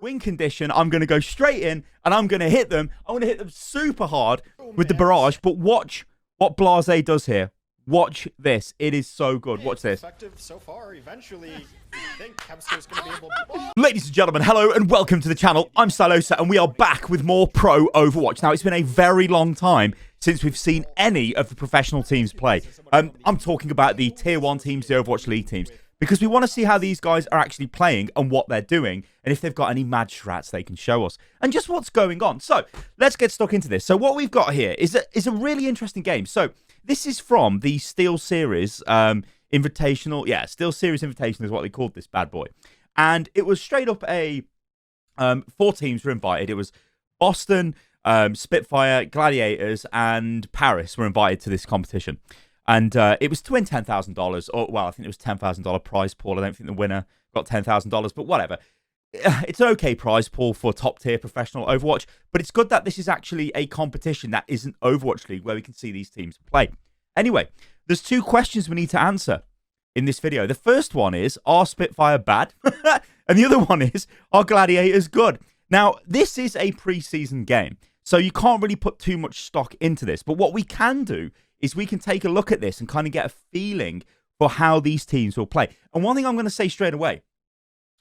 win condition. I'm going to go straight in and I'm going to hit them. I'm going to hit them super hard with the barrage. But watch what Blase does here. Watch this. It is so good. Watch this. Effective so far. Eventually, I think Kevster's going to be able to... Ladies and gentlemen, hello and welcome to the channel. I'm Stylosa and we are back with more pro Overwatch. Now, it's been a very long time since we've seen any of the professional teams play. I'm talking about the Tier 1 teams, the Overwatch League teams, because we want to see how these guys are actually playing and what they're doing, and if they've got any mad strats they can show us, and just what's going on. So, let's get stuck into this. So, what we've got here is a really interesting game. So, this is from the Steel Series Invitational. Yeah, Steel Series Invitational is what they called this bad boy. And it was straight up a... 4 teams were invited. It was Boston, Spitfire, Gladiators, and Paris were invited to this competition. And it was to win $10,000. Or, well, I think it was $10,000 prize pool. I don't think the winner got $10,000, but whatever. It's an okay prize pool for top-tier professional Overwatch, but it's good that this is actually a competition that isn't Overwatch League where we can see these teams play. Anyway, there's 2 questions we need to answer in this video. The first one is, are Spitfire bad? And the other one is, are Gladiators good? Now, this is a pre-season game, so you can't really put too much stock into this, but what we can do is we can take a look at this and kind of get a feeling for how these teams will play. And one thing I'm going to say straight away,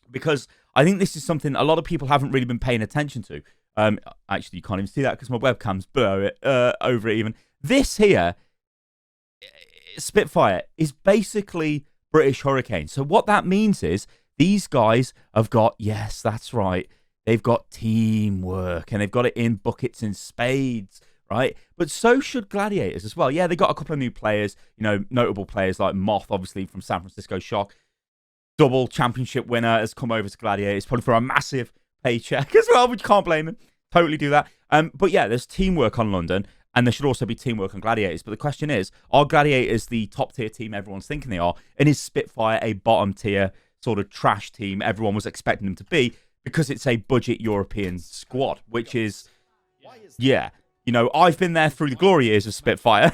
because I think this is something a lot of people haven't really been paying attention to. Actually, you can't even see that because my webcam's blur it over it even. This here, Spitfire, is basically British Hurricane. So what that means is these guys have got, yes, that's right, they've got teamwork and they've got it in buckets and spades, right? But so should Gladiators as well. Yeah, they got a couple of new players, you know, notable players like Moth, obviously from San Francisco Shock. Double championship winner has come over to Gladiators, probably for a massive paycheck as well, which can't blame him. Totally do that. But yeah, there's teamwork on London, and there should also be teamwork on Gladiators. But the question is, are Gladiators the top tier team everyone's thinking they are? And is Spitfire a bottom tier sort of trash team everyone was expecting them to be? Because it's a budget European squad, which is, yeah. You know, I've been there through the glory years of Spitfire.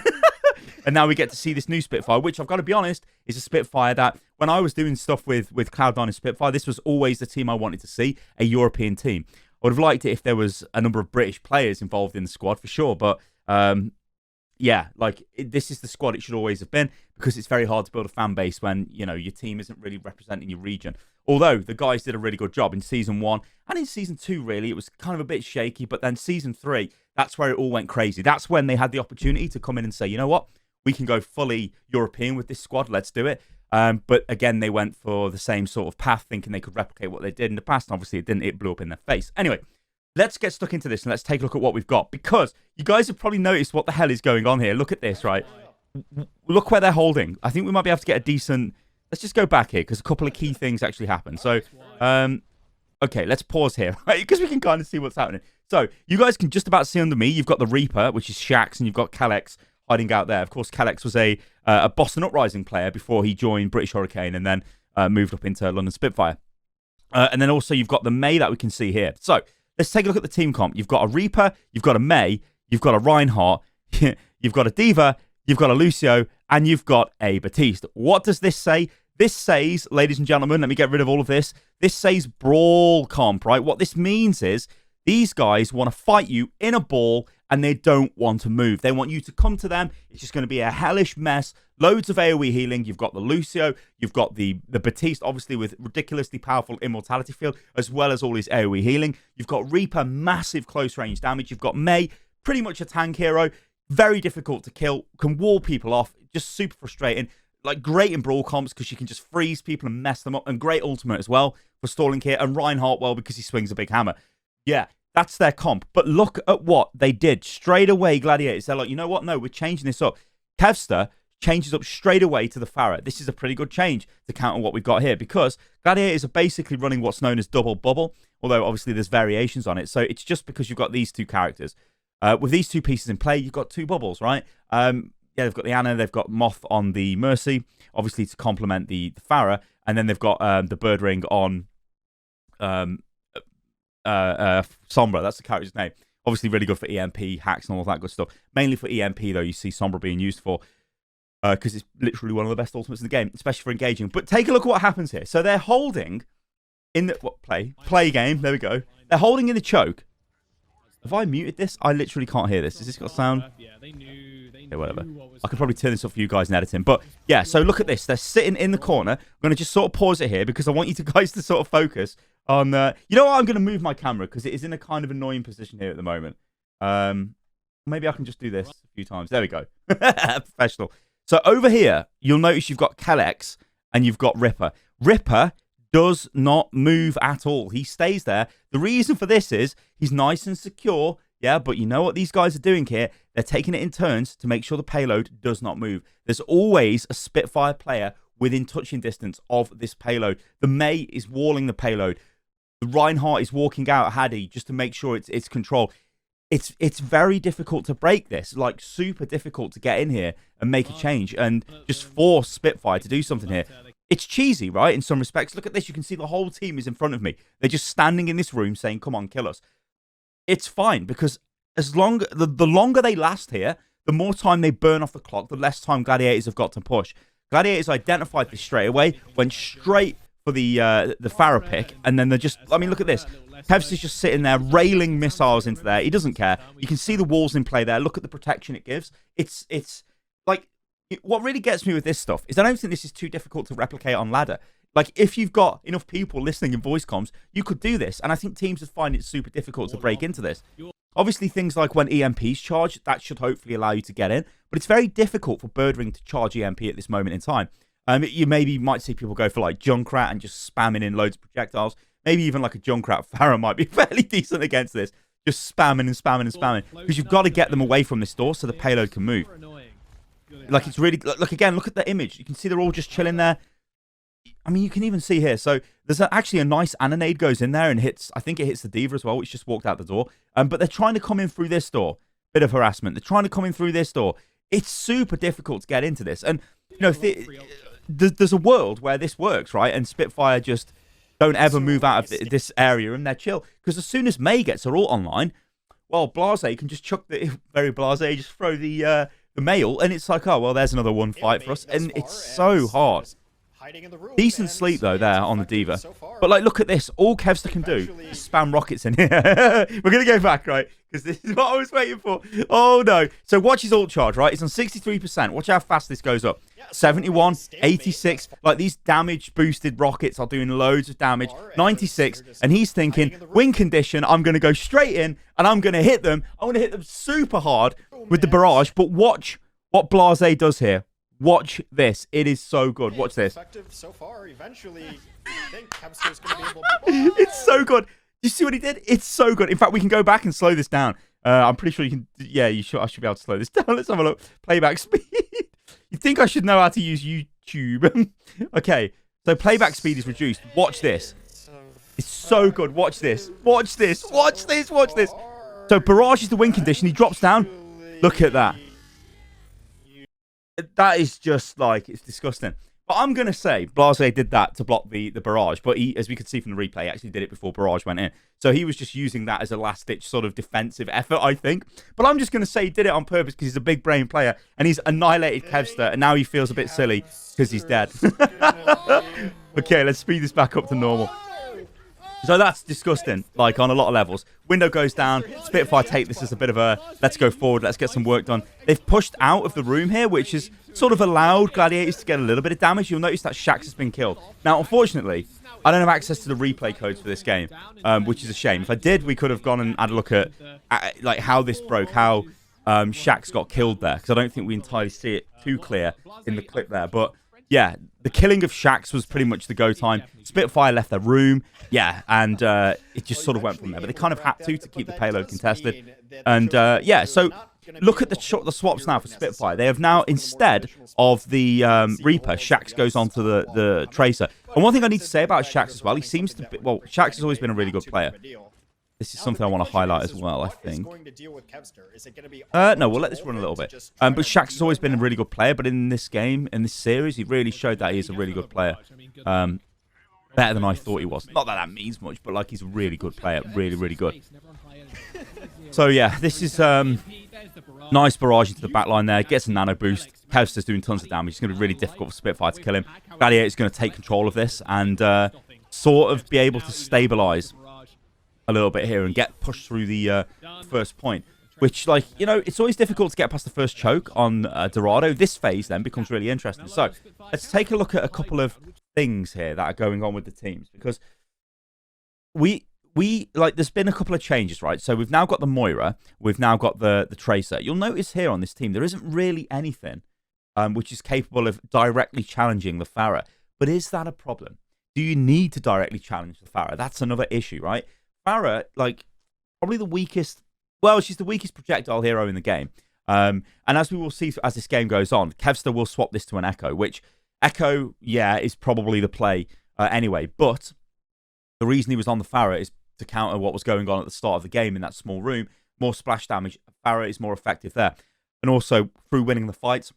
And now we get to see this new Spitfire, which I've got to be honest, is a Spitfire that when I was doing stuff with Cloud9 and Spitfire, this was always the team I wanted to see, a European team. I would have liked it if there was a number of British players involved in the squad for sure. But yeah, like this is the squad it should always have been, because it's very hard to build a fan base when, you know, your team isn't really representing your region. Although the guys did a really good job in Season 1 and in Season 2, really. It was kind of a bit shaky, but then Season 3, that's where it all went crazy. That's when they had the opportunity to come in and say, you know what? We can go fully European with this squad. Let's do it. But again, they went for the same sort of path, thinking they could replicate what they did in the past. And obviously, it didn't. It blew up in their face. Anyway, let's get stuck into this and let's take a look at what we've got, because you guys have probably noticed what the hell is going on here. Look at this, right? Look where they're holding. I think we might be able to get a decent... Let's just go back here, because a couple of key things actually happen. So, okay, let's pause here, right? Because we can kind of see what's happening. So, you guys can just about see under me, you've got the Reaper, which is Shax, and you've got Kalex hiding out there. Of course, Kalex was a Boston Uprising player before he joined British Hurricane and then moved up into London Spitfire. And then also you've got the Mei that we can see here. So let's take a look at the team comp. You've got a Reaper, you've got a Mei, you've got a Reinhardt, you've got a Diva, you've got a Lucio, and you've got a Baptiste. What does this say? This says, ladies and gentlemen, let me get rid of all of this. This says brawl comp, right? What this means is these guys want to fight you in a ball and they don't want to move. They want you to come to them. It's just going to be a hellish mess. Loads of AoE healing. You've got the Lucio. You've got the Baptiste, obviously, with ridiculously powerful immortality field, as well as all his AoE healing. You've got Reaper, massive close range damage. You've got Mei, pretty much a tank hero. Very difficult to kill. Can wall people off. Just super frustrating. Like, great in brawl comps because you can just freeze people and mess them up. And great ultimate as well for stalling here. And Reinhardt, well, because he swings a big hammer. Yeah. That's their comp. But look at what they did straight away, Gladiators. They're like, you know what? No, we're changing this up. Kevster changes up straight away to the Pharah. This is a pretty good change to counter what we've got here, because Gladiators are basically running what's known as double bubble, although obviously there's variations on it. So it's just because you've got these 2 characters. With these 2 pieces in play, you've got 2 bubbles, right? Yeah, they've got the Ana, they've got Moth on the Mercy, obviously to complement the Pharah, and then they've got the Bird Ring on... Sombra, that's the character's name. Obviously really good for EMP, hacks and all that good stuff. Mainly for EMP though, you see Sombra being used for, because it's literally one of the best ultimates in the game, especially for engaging. But take a look at what happens here. So they're holding In the play game. There we go. They're holding in the choke. Have I muted this? I literally can't hear this. Has this got sound? Okay, whatever. I could probably turn this off for you guys in editing. But yeah, so look at this. They're sitting in the corner. I'm going to just sort of pause it here because I want you guys to sort of focus on... you know what? I'm going to move my camera because it is in a kind of annoying position here at the moment. Maybe I can just do this a few times. There we go. Professional. So over here, you'll notice you've got Kelex and you've got Ripper. Ripper does not move at all. He stays there. The reason for this is he's nice and secure, yeah, but you know what these guys are doing here? They're taking it in turns to make sure the payload does not move. There's always a Spitfire player within touching distance of this payload. The Mei is walling the payload. The Reinhardt is walking out Haddy just to make sure it's controlled. It's very difficult to break this, like super difficult to get in here and make a change and just force Spitfire to do something here. It's cheesy, right, in some respects. Look at this. You can see the whole team is in front of me. They're just standing in this room saying, come on, kill us. It's fine because the longer they last here, the more time they burn off the clock, the less time Gladiators have got to push. Gladiators identified this straight away, went straight for the Farah pick, and then they're just... I mean, look at this. Kevs is just sitting there, railing missiles into there. He doesn't care. You can see the walls in play there. Look at the protection it gives. It's like... What really gets me with this stuff is I don't think this is too difficult to replicate on ladder. Like, if you've got enough people listening in voice comms, you could do this. And I think teams would find it super difficult to break into this. Obviously, things like when EMPs charge, that should hopefully allow you to get in. But it's very difficult for Birdring to charge EMP at this moment in time. You maybe might see people go for, like, Junkrat and just spamming in loads of projectiles. Maybe even, like, a Junkrat Farah might be fairly decent against this. Just spamming and spamming and spamming. Because you've got to get them away from this door so the payload can move. Like, it's really... Look, again, look at the image. You can see they're all just chilling there. I mean, you can even see here. So, there's actually a nice Annonade goes in there and hits... I think it hits the Diva as well, which just walked out the door. But they're trying to come in through this door. Bit of harassment. They're trying to come in through this door. It's super difficult to get into this. And, you know, there's a world where this works, right? And Spitfire just don't ever move out of this area and they're chill. Because as soon as Mei gets her ult online, well, Blase can just chuck the... Very Blase, just throw the mail, and it's like, oh, well, there's another one fight for us, and it's so hard. Decent sleep, though, there on the Diva. But, like, look at this. All Kevster can do is spam rockets in here. We're going to go back, right? Because this is what I was waiting for. Oh, no. So watch his ult charge, right? It's on 63%. Watch how fast this goes up. 71, 86. Like, these damage-boosted rockets are doing loads of damage. 96. And he's thinking, win condition, I'm going to go straight in, and I'm going to hit them. I'm going to hit them super hard with the barrage. But watch what Blase does here. Watch this. It is so good. Watch this. So far, eventually, I think Kevster's going to be able to... It's so good. You see what he did? It's so good. In fact, we can go back and slow this down. I'm pretty sure you can... Yeah, I should be able to slow this down. Let's have a look. Playback speed. You think I should know how to use YouTube? Okay. So playback speed is reduced. Watch this. It's so good. Watch this. Watch this. Watch this. Watch this. So barrage is the win condition. He drops down. Look at that. That is just like, it's disgusting. But I'm going to say Blase did that to block the barrage. But he, as we could see from the replay, he actually did it before barrage went in. So he was just using that as a last-ditch sort of defensive effort, I think. But I'm just going to say he did it on purpose because he's a big brain player. And he's annihilated Kevster. And now he feels a bit silly because he's dead. Okay, let's speed this back up to normal. So that's disgusting, like, on a lot of levels. Window goes down. Spitfire take this as a bit of a, let's go forward, let's get some work done. They've pushed out of the room here, which has sort of allowed Gladiators to get a little bit of damage. You'll notice that Shax has been killed. Now, unfortunately, I don't have access to the replay codes for this game, which is a shame. If I did, we could have gone and had a look at like, how this broke, how Shax got killed there, because I don't think we entirely see it too clear in the clip there. But yeah, the killing of Shax was pretty much the go time. Spitfire left their room, yeah, and it just sort of went from there. But they kind of had to keep the payload contested. And yeah, so look at the swaps now for Spitfire. They have now, instead of the Reaper, Shax goes on to the Tracer. And one thing I need to say about Shax as well, he seems to be, well, Shax has always been a really good player. This is something I want to highlight as well, I think. No, we'll let this run a little bit. But Shax has always been a really good player, but in this game, in this series, he really showed that he is a really good player. Better than I thought he was. Not that that means much, but like, he's a really good player. Really, really good. So yeah, this is nice barrage into the back line there. Gets a nano boost. Kevster's doing tons of damage. It's going to be really difficult for Spitfire to kill him. Gladiator's going to take control of this and sort of be able to stabilize a little bit here and get pushed through the first point. Which, like, you know, it's always difficult to get past the first choke on Dorado. This phase then becomes really interesting. So let's take a look at a couple of things here that are going on with the teams, because we like, there's been a couple of changes, right? So we've now got the Moira, we've now got the Tracer. You'll notice here on this team there isn't really anything which is capable of directly challenging the Pharah. But is that a problem? Do you need to directly challenge the Pharah? That's another issue, right? Pharah, like, probably the weakest. Well, she's the weakest projectile hero in the game. And as we will see as this game goes on, Kevster will swap this to an Echo, which Echo, yeah, is probably the play anyway. But the reason he was on the Pharah is to counter what was going on at the start of the game in that small room. More splash damage. Pharah is more effective there. And also, through winning the fights,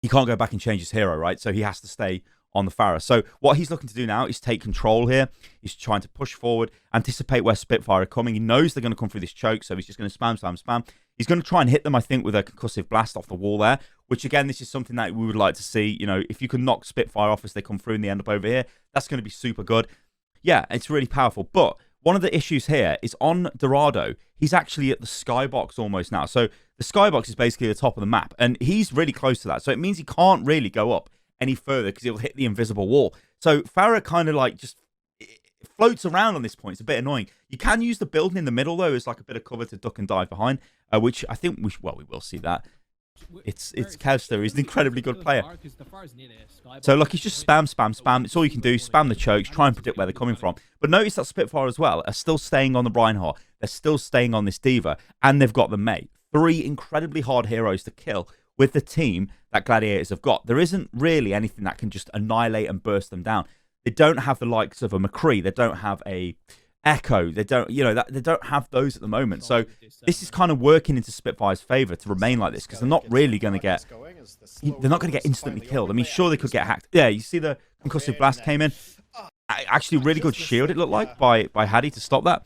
he can't go back and change his hero, right? So he has to stay on the Pharah. So what he's looking to do now is take control here. He's trying to push forward, anticipate where Spitfire are coming. He knows they're going to come through this choke, so he's just going to spam. He's going to try and hit them, I think, with a concussive blast off the wall there, which, again, this is something that we would like to see. You know, if you can knock Spitfire off as they come through and they end up over here, that's going to be super good. Yeah, it's really powerful. But one of the issues here is on Dorado, he's actually at the skybox almost now. So the skybox is basically the top of the map, and he's really close to that. So it means he can't really go up any further because he'll hit the invisible wall. So Pharah kind of like just floats around on this point. It's a bit annoying. You can use the building in the middle though as like a bit of cover to duck and dive behind, which I think we will see that. It's Kevster. He's an incredibly good player. So look, he's just spam. It's all you can do. Spam the chokes. Try and predict where they're coming from. But notice that Spitfire as well are still staying on the Reinhardt. They're still staying on this Diva, and they've got the Mei. 3 incredibly hard heroes to kill with the team that Gladiators have got. There isn't really anything that can just annihilate and burst them down. They don't have the likes of a McCree. They don't have a Echo. They don't, you know, they don't have those at the moment. So this is kind of working into Spitfire's favor to remain like this, because they're not really going to get, they're not going to get instantly killed. I mean, sure, they could get hacked. Yeah, you see the concussive blast came in. Actually, really good shield, it looked like, by Hadi to stop that.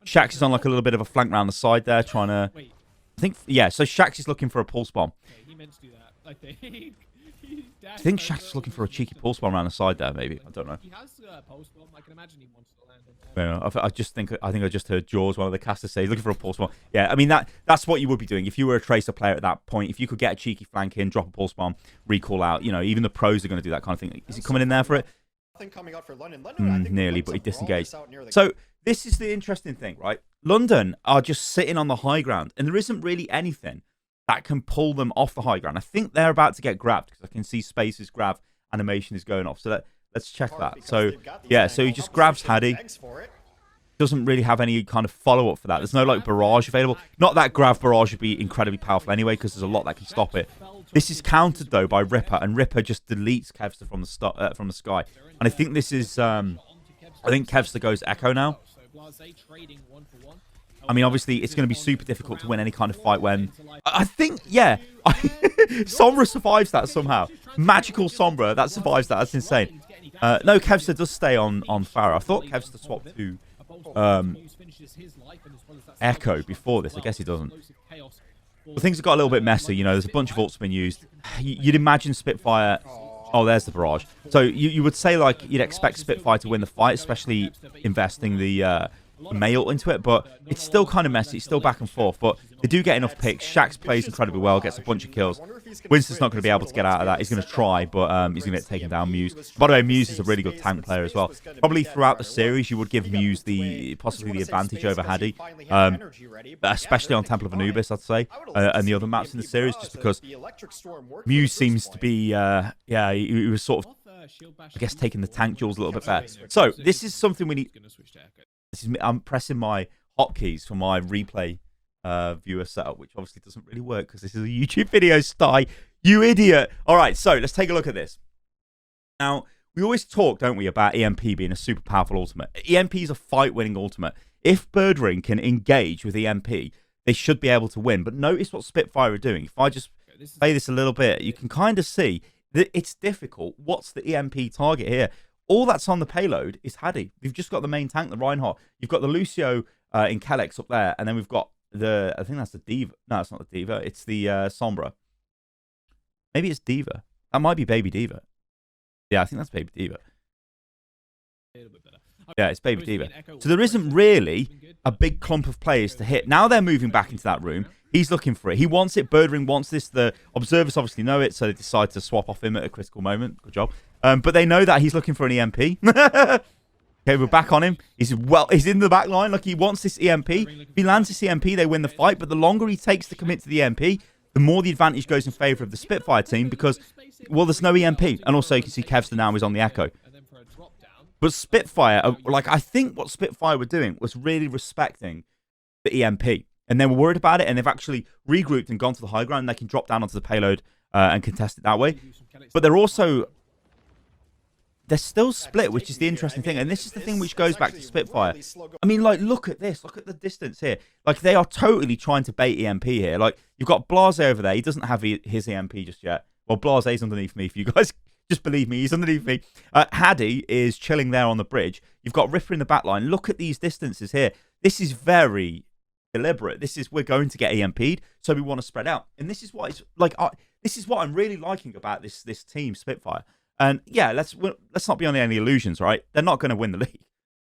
Shax is on like a little bit of a flank round the side there, trying to, I think, yeah, so Shax is looking for a pulse bomb. He meant to do that. I think Shax is looking for a cheeky pulse bomb around the side there, maybe. I don't know. He has a pulse bomb. I can imagine he wants to land on there. I think I just heard Jaws, one of the casters, say he's looking for a pulse bomb. Yeah, I mean, that's what you would be doing if you were a Tracer player at that point. If you could get a cheeky flank in, drop a pulse bomb, recall out, you know, even the pros are going to do that kind of thing. Is he coming in there for it? Nothing coming out for London. I think nearly, but he disengaged. So this is the interesting thing, right? London are just sitting on the high ground, and there isn't really anything that can pull them off the high ground. I think they're about to get grabbed, because I can see Space's grab animation is going off. So let's check that. So yeah, so he just grabs Hadi. Doesn't really have any kind of follow-up for that. There's no like barrage available. Not that grab barrage would be incredibly powerful anyway, because there's a lot that can stop it. This is countered though by Ripper, and Ripper just deletes Kevster from the sky. And I think this is I think Kevster goes Echo now. I mean, obviously, it's going to be super difficult to win any kind of fight when... I think, yeah, Sombra survives that somehow. Magical Sombra, that survives that. That's insane. No, Kevster does stay on Pharah. I thought Kevster swapped to Echo before this. I guess he doesn't. But things have got a little bit messy. You know, there's a bunch of ults been used. You'd imagine Spitfire... Oh, there's the barrage. So you would say, like, you'd expect Spitfire to win the fight, especially investing the Mei ult into it, but it's still kind of messy. It's still back and forth, but they do get enough picks. Shax plays incredibly well, gets a bunch of kills. Winston's not going to be able to get out of that. He's going to try, but he's going to get taken down. Muse. By the way, Muse is a really good tank player as well. Probably throughout the series, you would give Muse possibly the advantage over Hadi, especially on Temple of Anubis, I'd say, and the other maps in the series, just because Muse seems to be, yeah, he was sort of, I guess, taking the tank duels a little bit better. So this is something we need. I'm pressing my hotkeys for my replay viewer setup, which obviously doesn't really work because this is a YouTube video, Sty. You idiot. All right, so let's take a look at this. Now, we always talk, don't we, about EMP being a super powerful ultimate. EMP is a fight-winning ultimate. If Birdring can engage with EMP, they should be able to win. But notice what Spitfire are doing. If I just play this a little bit, you can kind of see that it's difficult. What's the EMP target here? All that's on the payload is Hadi. We've just got the main tank, the Reinhardt. You've got the Lucio in Kelex up there, and then we've got the, I think that's the Diva. No, it's not the Diva. It's the Sombra. Maybe it's Diva. That might be Baby Diva. Yeah, I think that's Baby Diva. Yeah, it's Baby Diva. So there isn't really a big clump of players to hit. Now they're moving back into that room. He's looking for it. He wants it. Birdring wants this. The observers obviously know it, so they decide to swap off him at a critical moment. Good job. But they know that he's looking for an EMP. Okay, we're back on him. He's in the back line. Like, he wants this EMP. If he lands this EMP, they win the fight. But the longer he takes to commit to the EMP, the more the advantage goes in favor of the Spitfire team because, well, there's no EMP. And also, you can see Kevster now is on the Echo. But Spitfire, like, I think what Spitfire were doing was really respecting the EMP. And they were worried about it, and they've actually regrouped and gone to the high ground, and they can drop down onto the payload and contest it that way. But they're still split, which is the interesting thing. And this is the thing which goes back to Spitfire. I mean, like, look at this. Look at the distance here. Like, they are totally trying to bait EMP here. Like, you've got Blase over there. He doesn't have his EMP just yet. Well, Blase's underneath me, if you guys just believe me. He's underneath me. Haddy is chilling there on the bridge. You've got Ripper in the back line. Look at these distances here. This is very deliberate. We're going to get EMP'd, so we want to spread out. And this is what it's like. This is what I'm really liking about this team, Spitfire. And yeah, let's not be under any illusions, right? They're not going to win the league.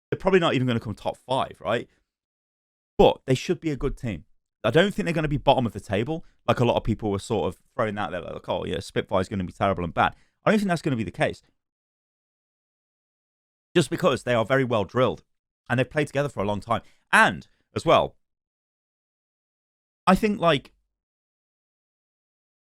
They're probably not even going to come top 5, right? But they should be a good team. I don't think they're going to be bottom of the table, like a lot of people were sort of throwing that there, like, oh yeah, Spitfire's going to be terrible and bad. I don't think that's going to be the case. Just because they are very well drilled and they've played together for a long time. And as well, I think like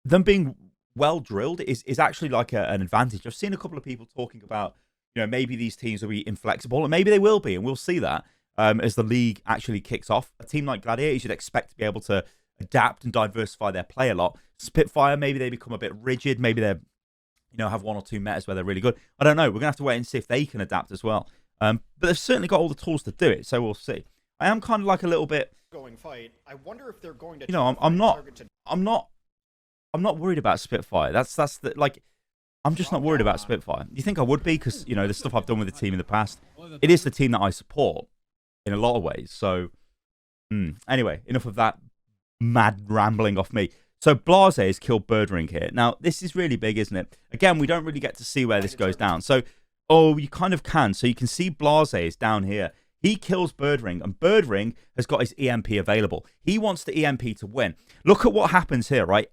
them being well drilled is actually like an advantage. I've seen a couple of people talking about, you know, maybe these teams will be inflexible, and maybe they will be, and we'll see that as the league actually kicks off. A team like Gladiators, you'd expect to be able to adapt and diversify their play a lot. Spitfire, maybe they become a bit rigid. Maybe they're, you know, have 1 or 2 metas where they're really good. I don't know. We're gonna have to wait and see if they can adapt as well. But they've certainly got all the tools to do it, so we'll see. I am kind of like a little bit going fight. I wonder if they're going to, you know, I'm not worried about Spitfire. That's the, like, I'm just not worried about Spitfire. You think I would be because, you know, the stuff I've done with the team in the past. It is the team that I support in a lot of ways. So, anyway, enough of that mad rambling off me. So Blase has killed Birdring here. Now, this is really big, isn't it? Again, we don't really get to see where this goes down. So, you kind of can. So you can see Blase is down here. He kills Birdring, and Birdring has got his EMP available. He wants the EMP to win. Look at what happens here, right?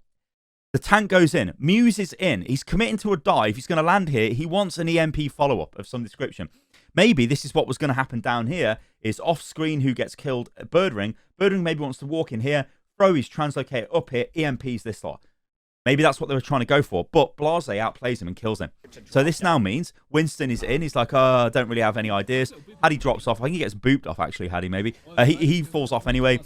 The tank goes in. Muse is in. He's committing to a dive. He's going to land here. He wants an EMP follow-up of some description. Maybe this is what was going to happen down here, is off-screen who gets killed at Birdring. Birdring maybe wants to walk in here, throw his translocator up here, EMPs this lot. Maybe that's what they were trying to go for, but Blase outplays him and kills him. So this now means Winston is in. He's like, I don't really have any ideas. Haddy drops off. I think he gets booped off, actually, Haddy, maybe. He falls off anyway.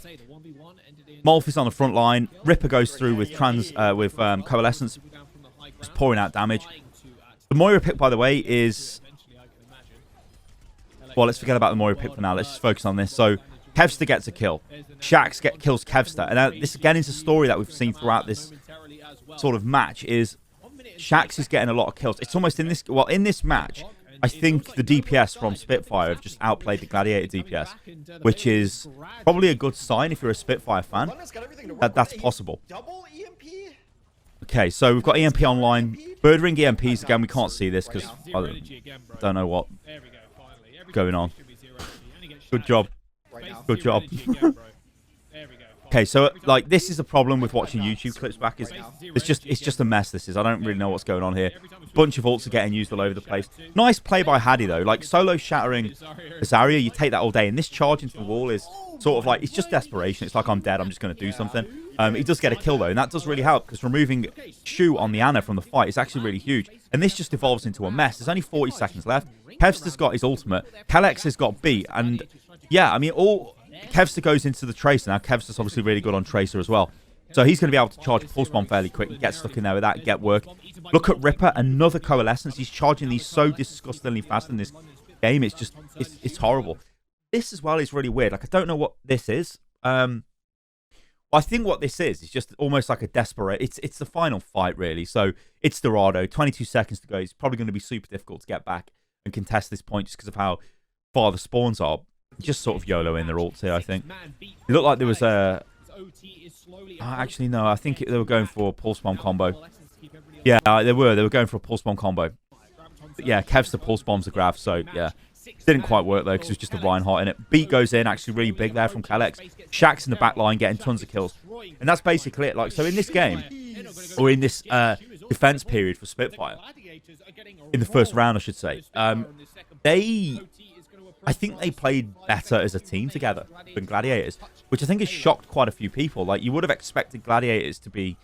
Molf is on the front line. Ripper goes through with Coalescence, just pouring out damage. The Moira pick, by the way, is... Well, let's forget about the Moira pick for now. Let's just focus on this. So, Kevster gets a kill. Shax kills Kevster. And this, again, is a story that we've seen throughout this sort of match, is Shax is getting a lot of kills. It's almost in this... Well, in this match, I think the DPS from Spitfire have just outplayed the Gladiator DPS, which is probably a good sign if you're a Spitfire fan. That's possible. Okay, so we've got EMP online. Birdring EMPs, again, we can't see this because I don't know what's going on. Good job. Good job. Okay, so like this is a problem with watching YouTube clips back. Is it's just a mess. This is. I don't really know what's going on here. Bunch of ults are getting used all over the place. Nice play by Haddy though. Like solo shattering Azaria, you take that all day. And this charge into the wall is sort of like, it's just desperation. It's like, I'm dead. I'm just going to do something. He does get a kill though, and that does really help because removing Shu on the Ana from the fight is actually really huge. And this just evolves into a mess. There's only 40 seconds left. Kevster's got his ultimate. Kalex has got beat, and yeah, I mean Kevster goes into the Tracer now. Kevster's obviously really good on Tracer as well. So he's going to be able to charge Pulse Bomb fairly quick. Get stuck in there with that, get work. Look at Ripper, another Coalescence. He's charging these so disgustingly fast in this game. It's just, it's horrible. This as well is really weird. Like, I don't know what this is. I think what this is just almost like a desperate... It's the final fight, really. So it's Dorado. 22 seconds to go. It's probably going to be super difficult to get back and contest this point just because of how far the spawns are. Just sort of YOLO in their ults here, I think. It looked like there was a... actually, no. I think they were going for a Pulse Bomb combo. Yeah, they were. They were going for a Pulse Bomb combo. But yeah, Kevster Pulse Bombs a grab, so yeah. Didn't quite work though, because it was just a Reinhardt in it. Beat goes in, actually really big there from Kalex. Shaxx in the back line getting tons of kills. And that's basically it. Like, so in this game, or in this defense period for Spitfire, in the first round, I should say, I think they played better as a team together than Gladiators, which I think has shocked quite a few people. Like, you would have expected Gladiators to be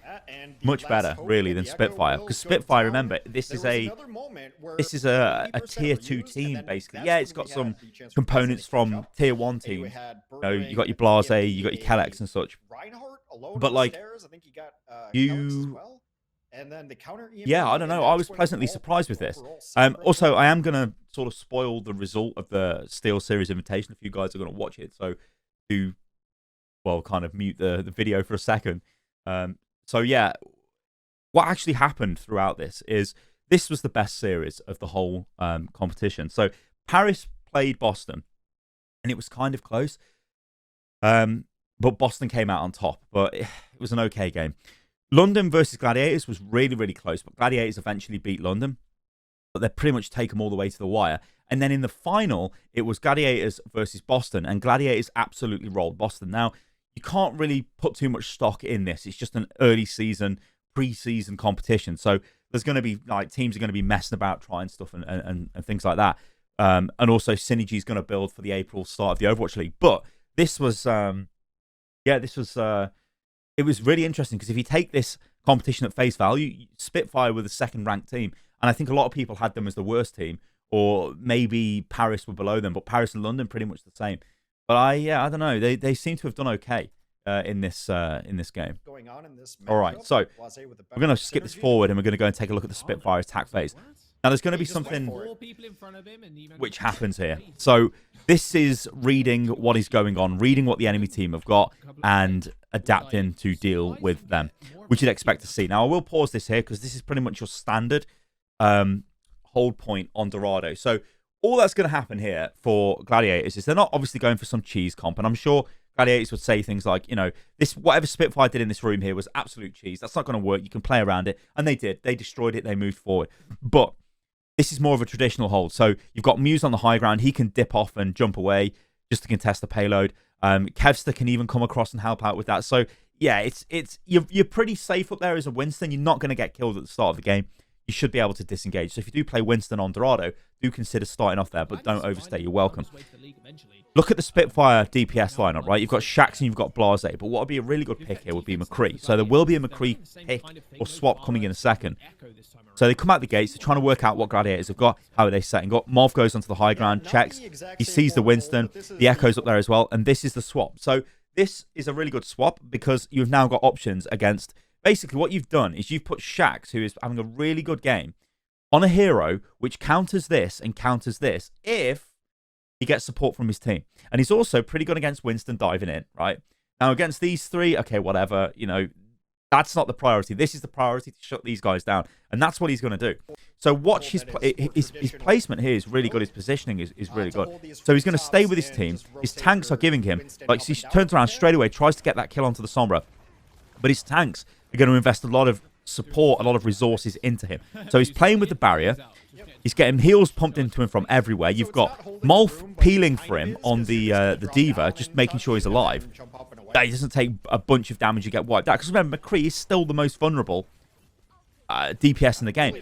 much better, really, than Spitfire. Because Spitfire, remember, this is a tier 2 team, basically. Yeah, it's got some components from tier 1 teams. You know, you got your Blase, you got your Kalex and such. But, like, and then the counter yeah, I don't know. I was pleasantly surprised with this. Also, I am going to sort of spoil the result of the Steel Series invitation if you guys are going to watch it. So, do, well, kind of mute the video for a second. So, yeah, what actually happened throughout this was the best series of the whole competition. So, Paris played Boston, and it was kind of close. But Boston came out on top. But it was an okay game. London versus Gladiators was really, really close, but Gladiators eventually beat London. But they pretty much take them all the way to the wire. And then in the final, it was Gladiators versus Boston, and Gladiators absolutely rolled Boston. Now, you can't really put too much stock in this. It's just an early season, pre-season competition. So there's going to be, like, teams are going to be messing about, trying stuff and things like that. And also, synergy is going to build for the April start of the Overwatch League. But this was, it was really interesting, because if you take this competition at face value, Spitfire were the second-ranked team, and I think a lot of people had them as the worst team, or maybe Paris were below them, but Paris and London pretty much the same. But I don't know. They seem to have done okay in this game. All right, so we're going to skip this forward, and we're going to go and take a look at the Spitfire attack phase. Now, there's going to be something which happens here. So this is reading what is going on, reading what the enemy team have got, and adapting to deal with them, which you'd expect to see. Now, I will pause this here, because this is pretty much your standard hold point on Dorado. So all that's going to happen here for Gladiators is they're not obviously going for some cheese comp, and I'm sure Gladiators would say things like, you know, this, whatever Spitfire did in this room here was absolute cheese. That's not going to work. You can play around it. And they did. They destroyed it. They moved forward. But this is more of a traditional hold. So you've got Muse on the high ground. He can dip off and jump away just to contest the payload. Kevster can even come across and help out with that. So yeah, you're pretty safe up there as a Winston. You're not going to get killed at the start of the game. You should be able to disengage. So if you do play Winston on Dorado, do consider starting off there, but don't overstay your welcome. Look at the Spitfire DPS lineup, right? You've got Shaxx and you've got Blase, but what would be a really good pick here would be McCree. So there will be a McCree pick or swap coming in a second. So they come out the gates, they're trying to work out what Gladiators have got, how are they setting up. Mov goes onto the high ground, checks, he sees the Winston, the Echo's up there as well, and this is the swap. So this is a really good swap, because you've now got options against... Basically, what you've done is you've put Shaxx, who is having a really good game, on a hero which counters this and counters this if he gets support from his team. And he's also pretty good against Winston diving in, right? Now, against these three, okay, whatever, you know, that's not the priority. This is the priority, to shut these guys down. And that's what he's going to do. So watch his placement here is really good. His positioning is really good. So he's going to stay with his team. His tanks are giving him, like, so he turns around straight away, tries to get that kill onto the Sombra. But his tanks are going to invest a lot of support, a lot of resources into him. So he's playing with the barrier. He's getting heals pumped into him from everywhere. You've got Molf peeling for him on the D.Va, just making sure he's alive. He doesn't take a bunch of damage, you get wiped out. Because remember, McCree is still the most vulnerable DPS in the game.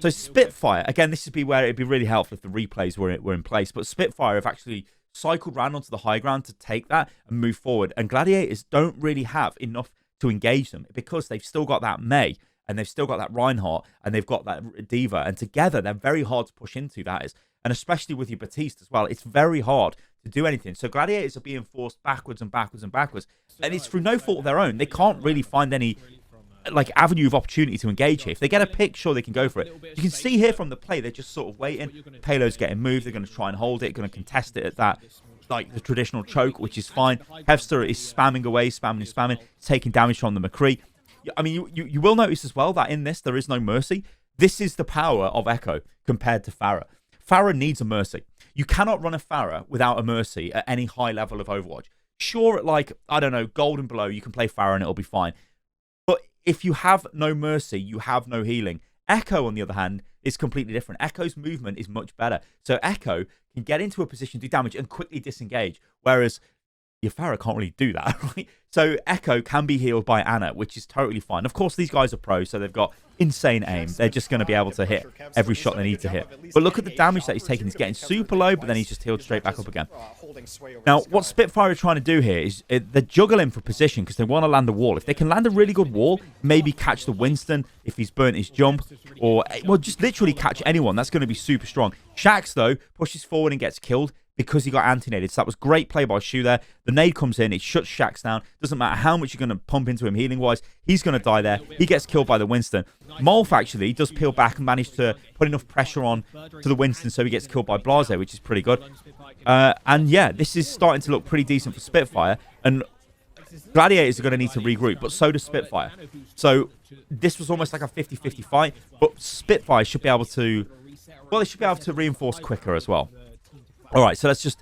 So Spitfire, again, this would be where it'd be really helpful if the replays were in place. But Spitfire have actually cycled round onto the high ground to take that and move forward. And Gladiators don't really have enough to engage them, because they've still got that Mei, and they've still got that Reinhardt, and they've got that D.Va, and together they're very hard to push into, that is. And especially with your Batiste as well, it's very hard to do anything. So Gladiators are being forced backwards and backwards and backwards, and it's through no fault of their own. They can't really find any, like, avenue of opportunity to engage here. If they get a pick, sure, they can go for it. You can see here from the play, they're just sort of waiting. Payload's getting moved, they're going to try and hold it, going to contest it at that, like, the traditional choke, which is fine. Kevster is spamming away, spamming, taking damage from the McCree. I mean, you will notice as well that in this, there is no mercy. This is the power of Echo compared to Pharah. Pharah needs a mercy. You cannot run a Pharah without a mercy at any high level of Overwatch. Sure, at, like, I don't know, gold and below, you can play Pharah and it'll be fine. But if you have no mercy, you have no healing. Echo, on the other hand, is completely different. Echo's movement is much better. So Echo can get into a position, do damage, and quickly disengage, whereas your Pharah can't really do that, right? So Echo can be healed by Ana, which is totally fine. Of course, these guys are pros, so they've got insane aim. They're just going to be able to hit every shot they need to hit. But look at the damage that he's taking. He's getting super low, but then he's just healed straight back up again. Now, what Spitfire are trying to do here is they're juggling for position because they want to land a wall. If they can land a really good wall, maybe catch the Winston if he's burnt his jump, or, well, just literally catch anyone. That's going to be super strong. Shax, though, pushes forward and gets killed because he got anti-naded. So that was great play by Shu there. The nade comes in, it shuts Shax down. Doesn't matter how much you're going to pump into him healing-wise, he's going to die there. He gets killed by the Winston. Molf actually does peel back and manage to put enough pressure on to the Winston so he gets killed by Blase, which is pretty good. And yeah, this is starting to look pretty decent for Spitfire. And Gladiators are going to need to regroup, but so does Spitfire. So this was almost like a 50-50 fight, but Spitfire should be able to, well, they should be able to reinforce quicker as well. All right, so let's just...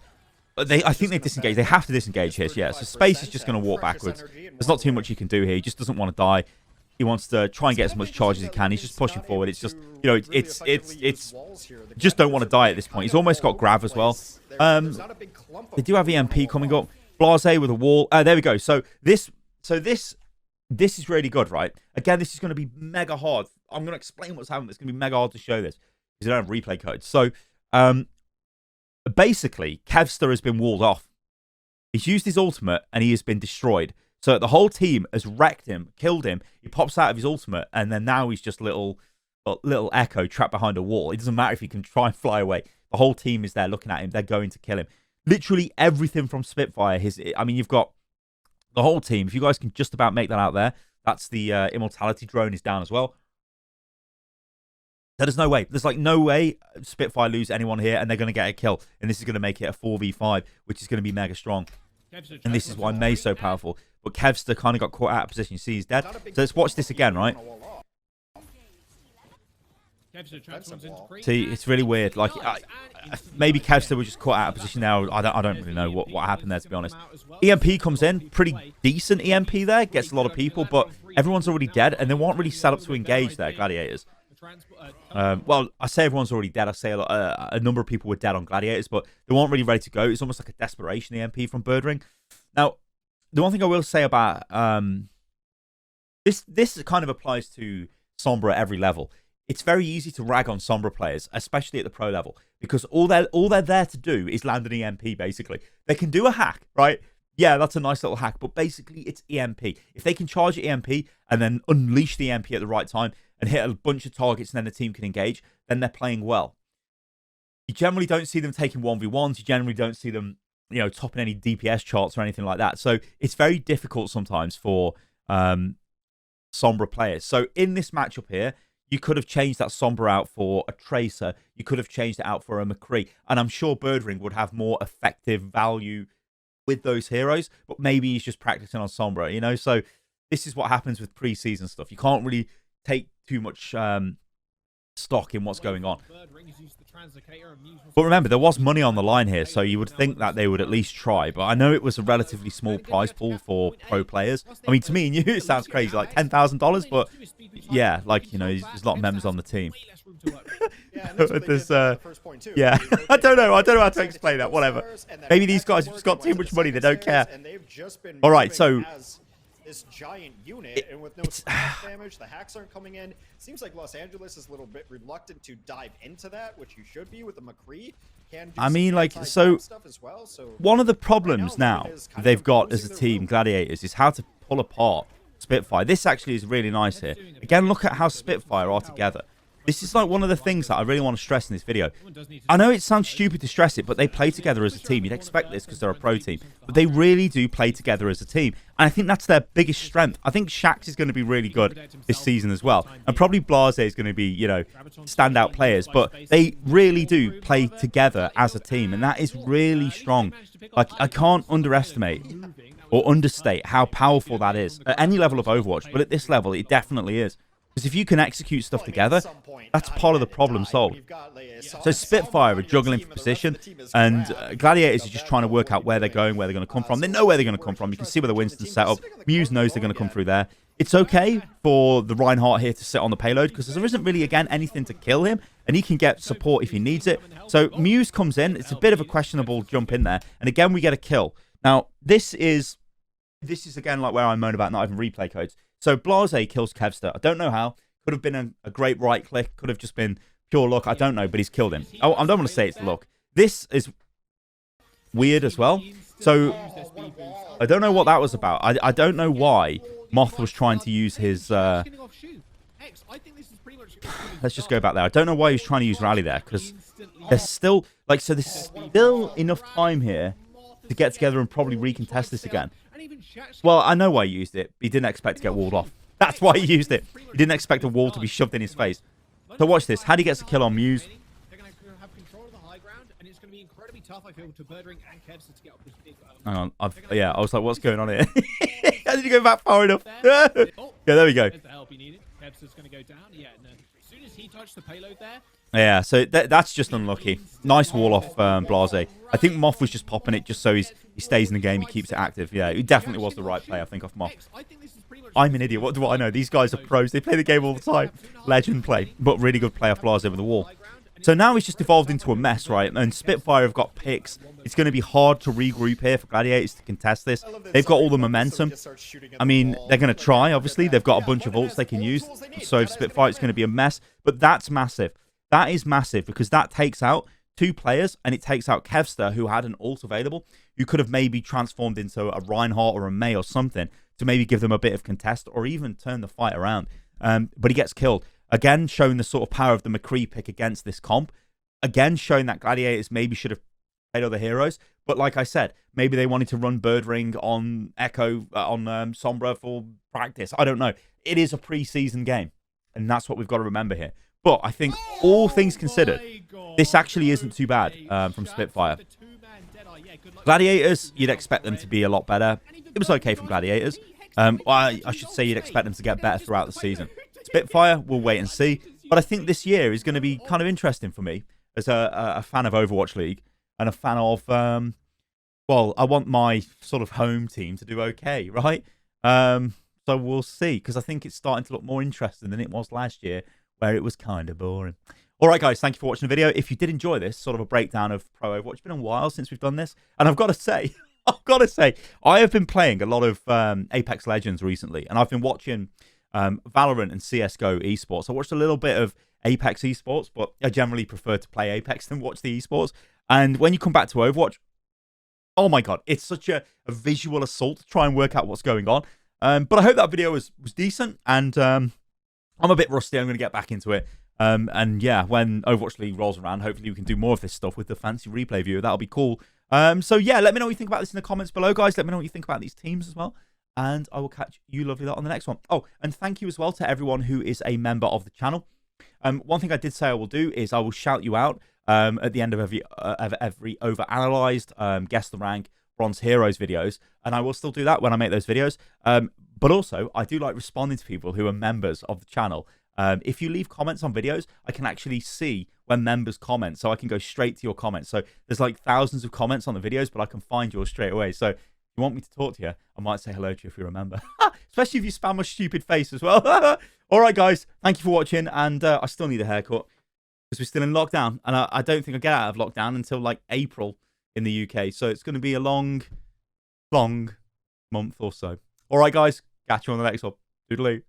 I think they disengage. They have to disengage here. Yeah, so Space is just going to walk backwards. There's not too much he can do here. He just doesn't want to die. He wants to try and get as much charge as he can. He's just pushing forward. It's just, you know, it's just don't want to die at this point. He's almost got Grav as well. They do have EMP coming up. Blase with a wall. There we go. So this is really good, right? Again, this is going to be mega hard. I'm going to explain what's happening. It's going to be mega hard to show this because they don't have replay codes. So, basically, Kevster has been walled off. He's used his ultimate and he has been destroyed. So the whole team has wrecked him, killed him. He pops out of his ultimate and then now he's just little Echo trapped behind a wall. It doesn't matter if he can try and fly away. The whole team is there looking at him. They're going to kill him. Literally everything from Spitfire. I mean, you've got the whole team. If you guys can just about make that out there, that's the Immortality drone is down as well. There's no way. There's like no way Spitfire lose anyone here and they're going to get a kill. And this is going to make it a 4v5, which is going to be mega strong. And this is why Mei's so powerful. But Kevster kind of got caught out of position. You see he's dead. So let's watch this again, right? See, it's really weird. Like, maybe Kevster was just caught out of position now. I don't really know what happened there, to be honest. EMP comes in. Pretty decent EMP there. Gets a lot of people, but everyone's already dead. And they weren't really set up to engage there, Gladiators. Well, I say everyone's already dead. I say a number of people were dead on Gladiators, but they weren't really ready to go. It's almost like a desperation EMP from Birdring. Now, the one thing I will say about this kind of applies to Sombra at every level. It's very easy to rag on Sombra players, especially at the pro level, because all they're there to do is land an EMP, basically. They can do a hack, right? Yeah, that's a nice little hack, but basically it's EMP. If they can charge EMP and then unleash the EMP at the right time and hit a bunch of targets and then the team can engage, then they're playing well. You generally don't see them taking 1v1s. You generally don't see them, you know, topping any DPS charts or anything like that. So it's very difficult sometimes for Sombra players. So in this matchup here, you could have changed that Sombra out for a Tracer. You could have changed it out for a McCree. And I'm sure Birdring would have more effective value with those heroes, but maybe he's just practicing on Sombra, you know? So this is what happens with pre-season stuff. You can't really take too much stock in what's going on. But remember, there was money on the line here, so you would think that they would at least try. But I know it was a relatively small prize pool for pro players. I mean, to me and you, it sounds crazy, like $10,000, but yeah, like, you know, there's a lot of members on the team. Yeah, I don't know how to explain that. Whatever. Maybe these guys have just got too much money; they don't care. All right, so this giant unit, and with no damage, the hacks aren't coming in. Seems like Los Angeles is a little bit reluctant to dive into that, which you should be with the McCree. I mean, like, so one of the problems now they've got as a team, Gladiators, is how to pull apart Spitfire. This actually is really nice here. Again, look at how Spitfire are together. This is like one of the things that I really want to stress in this video. I know it sounds stupid to stress it, but they play together as a team. You'd expect this because they're a pro team. But they really do play together as a team. And I think that's their biggest strength. I think Shax is going to be really good this season as well. And probably Blase is going to be, you know, standout players. But they really do play together as a team. And that is really strong. Like, I can't underestimate or understate how powerful that is at any level of Overwatch. But at this level, it definitely is. Because if you can execute stuff together, that's part of the problem solved. So Spitfire are juggling for position, and Gladiators are just trying to work out where they're going, where they're going to come from. They know where they're going to come from. You can see where the Winston's set up. Muse knows they're going to come through there. It's okay for the Reinhardt here to sit on the payload, because there isn't really, again, anything to kill him, and he can get support if he needs it. So Muse comes in. It's a bit of a questionable jump in there, and again, we get a kill. Now, this is again like where I moan about not having replay codes. So Blase kills Kevster. I don't know how. Could have been a great right click. Could have just been pure luck. I don't know, but he's killed him. I don't want to say it's luck. This is weird as well. So I don't know what that was about. I don't know why Moth was trying to use his... Let's just go back there. I don't know why he was trying to use Rally there, because there's still... Like, so there's still enough time here to get together and probably recontest this again. Well, I know why he used it. He didn't expect to get walled off. That's why he used it. He didn't expect a wall to be shoved in his face. So watch this. How do he gets a kill on Muse? Hang on. Yeah, I was like, what's going on here? How did you go back far enough? Yeah, there we go. Yeah, so that's just unlucky. Nice wall off Blase. I think Moth was just popping it just so he stays in the game, he keeps it active. Yeah, it definitely was the right play, I think, off Moth. I'm an idiot. What do I know? These guys are pros. They play the game all the time. Legend play, but really good play off Blase over the wall. So now it's just evolved into a mess, right? And Spitfire have got picks. It's going to be hard to regroup here for Gladiators to contest this. They've got all the momentum. I mean, they're going to try, obviously. They've got a bunch of ults they can use. So if Spitfire, it's going to be a mess. But that's massive. That is massive, because that takes out 2 players, and it takes out Kevster, who had an ult available, who could have maybe transformed into a Reinhardt or a Mei or something to maybe give them a bit of contest or even turn the fight around. But he gets killed. Again, showing the sort of power of the McCree pick against this comp. Again, showing that Gladiators maybe should have played other heroes. But like I said, maybe they wanted to run Bird Ring on Echo, on Sombra for practice. I don't know. It is a pre-season game, and that's what we've got to remember here. But I think, all things considered, this actually isn't too bad from Spitfire. Gladiators, you'd expect them to be a lot better. It was okay from Gladiators. I should say you'd expect them to get better throughout the season. Spitfire, we'll wait and see. But I think this year is going to be kind of interesting for me as a fan of Overwatch League and a fan of, well, I want my sort of home team to do okay, right? So we'll see, because I think it's starting to look more interesting than it was last year, where it was kind of boring. All right, guys, thank you for watching the video. If you did enjoy this, sort of a breakdown of Pro Overwatch, it's been a while since we've done this. And I've got to say, I have been playing a lot of Apex Legends recently. And I've been watching Valorant and CSGO esports. I watched a little bit of Apex esports, but I generally prefer to play Apex than watch the esports. And when you come back to Overwatch, oh my God, it's such a visual assault to try and work out what's going on. But I hope that video was decent. And I'm a bit rusty. I'm going to get back into it. And yeah, when Overwatch League rolls around, hopefully we can do more of this stuff with the fancy replay viewer. That'll be cool. So yeah, let me know what you think about this in the comments below, guys. Let me know what you think about these teams as well. And I will catch you lovely lot on the next one. Oh, and thank you as well to everyone who is a member of the channel. One thing I did say I will do is I will shout you out at the end of every overanalyzed, guess the rank, bronze heroes videos. And I will still do that when I make those videos. But also, I do like responding to people who are members of the channel. If you leave comments on videos, I can actually see when members comment, so I can go straight to your comments. So there's like thousands of comments on the videos, but I can find yours straight away. So if you want me to talk to you, I might say hello to you if you remember. Especially if you spam my stupid face as well. All right, guys, thank you for watching. And I still need a haircut because we're still in lockdown. And I don't think I get out of lockdown until like April in the UK. So it's going to be a long month or so. All right, guys, catch you on the next one. Toodaloo.